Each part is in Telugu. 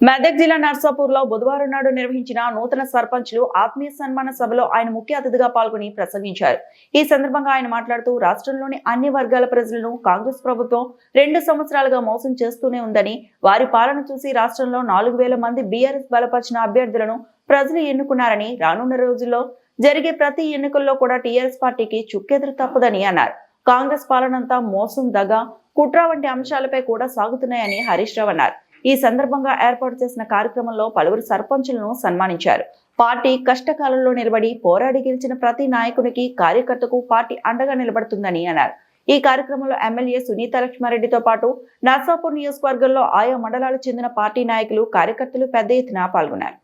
మెదక్ జిల్లా నర్సాపూర్ లో బుధవారం నాడు నిర్వహించిన నూతన సర్పంచ్లు ఆత్మీయ సన్మాన సభలో ఆయన ముఖ్య అతిథిగా పాల్గొని ప్రసంగించారు. ఈ సందర్భంగా ఆయన మాట్లాడుతూ రాష్ట్రంలోని అన్ని వర్గాల ప్రజలను కాంగ్రెస్ ప్రభుత్వం 2 సంవత్సరాలుగా మోసం చేస్తూనే ఉందని, వారి పాలన చూసి రాష్ట్రంలో 4000 మంది బీఆర్ఎస్ బలపరిచిన అభ్యర్థులను ప్రజలు ఎన్నుకున్నారని, రానున్న రోజుల్లో జరిగే ప్రతి ఎన్నికల్లో కూడా టీఆర్ఎస్ పార్టీకి చుక్కెదురు తప్పదని అన్నారు. కాంగ్రెస్ పాలనంతా మోసం, దగ, కుట్ర వంటి అంశాలపై కూడా సాగుతున్నాయని హరీష్ రావు అన్నారు. ఈ సందర్భంగా ఏర్పాటు చేసిన కార్యక్రమంలో పలువురు సర్పంచులను సన్మానించారు. పార్టీ కష్టకాలంలో నిలబడి పోరాడి గెలిచిన ప్రతి నాయకునికి, కార్యకర్తకు పార్టీ అండగా నిలబడుతుందని అన్నారు. ఈ కార్యక్రమంలో ఎమ్మెల్యే సునీత లక్ష్మారెడ్డితో పాటు నర్సాపూర్ నియోజకవర్గంలో ఆయా మండలాలకు చెందిన పార్టీ నాయకులు, కార్యకర్తలు పెద్ద ఎత్తున పాల్గొన్నారు.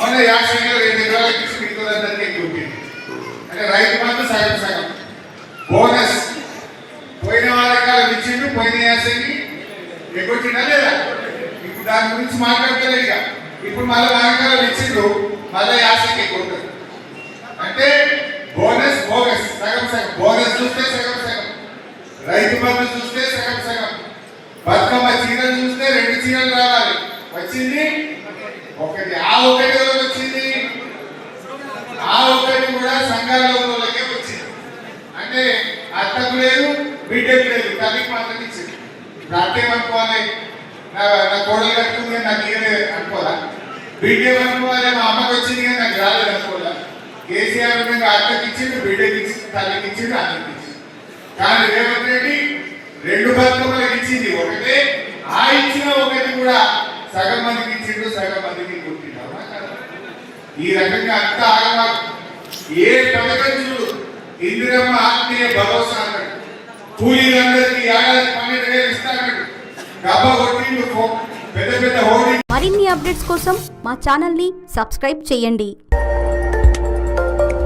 మన యాసంగిలో 2 ఎకరాలకి మిగతాదందరికీ ఎక్కువ అంటే రైతు బంధు సగం సగం బోనస్ పోయిన వారకాలం ఇచ్చిండు, పోయిన యాసంగి ఎగ్గొట్టినా లేదా? ఇప్పుడు దాని గురించి మాట్లాడతలేదు. ఇక ఇప్పుడు మళ్ళీ వారకాలం ఇచ్చిండు, మళ్ళీ యాసంగి ఎగ్గొట్టదు. అంటే బోనస్ బోగస్ సగం సగం. బోనస్ చూస్తే సగం సగం, రైతు బంధు చూస్తే సగం సగం, బతుకమ్మ చీరలు చూస్తే 2 చీరలు రావాలి, వచ్చింది ఒకటి. ఆ ఒకటి వచ్చింది, ఆ ఒకటి కూడా సంఘాలకే వచ్చింది. అంటే అత్తకు లేదు, బిడ్డకు లేదు, తల్లికి మాత్రం ఇచ్చింది. ఇప్పుడు అత్తేమనుకోవాలి, నా కోడలు కట్టుకుంది కానీ నాకు ఇవ్వలేదు అనుకోవాలా? బిడ్డ ఏమనుకోవాలి, మా అమ్మకి వచ్చింది కానీ నాకు రాలేదు అనుకోవాలా? కేసీఆర్ విధంగా అత్తకి ఇచ్చింది, బిడ్డకి ఇచ్చింది, తల్లికి ఇచ్చింది, అన్నకి ఇచ్చింది. కానీ రేవంత్ రెడ్డి 2 బతుకమ్మలకు ఇచ్చింది ఒకటే. ఆ ఇచ్చిన ఒకటి కూడా సగం మందికి ఇచ్చిండు, సగం మందికి కొట్టిండు. ఈ రకంగా అంత ఆగమా. ఏ పథకం చూడు, ఇందిరమ్మ ఆత్మీయ భరోసా అన్నాడు, కూలీలందరికీ ఏడాది 12,000 ఇస్తాడు, డబ్బా కొట్టిండు, పెద్ద పెద్ద హోర్డింగ్. మరిన్ని అప్డేట్స్ కోసం మా ఛానల్ ని సబ్స్క్రైబ్ చేయండి.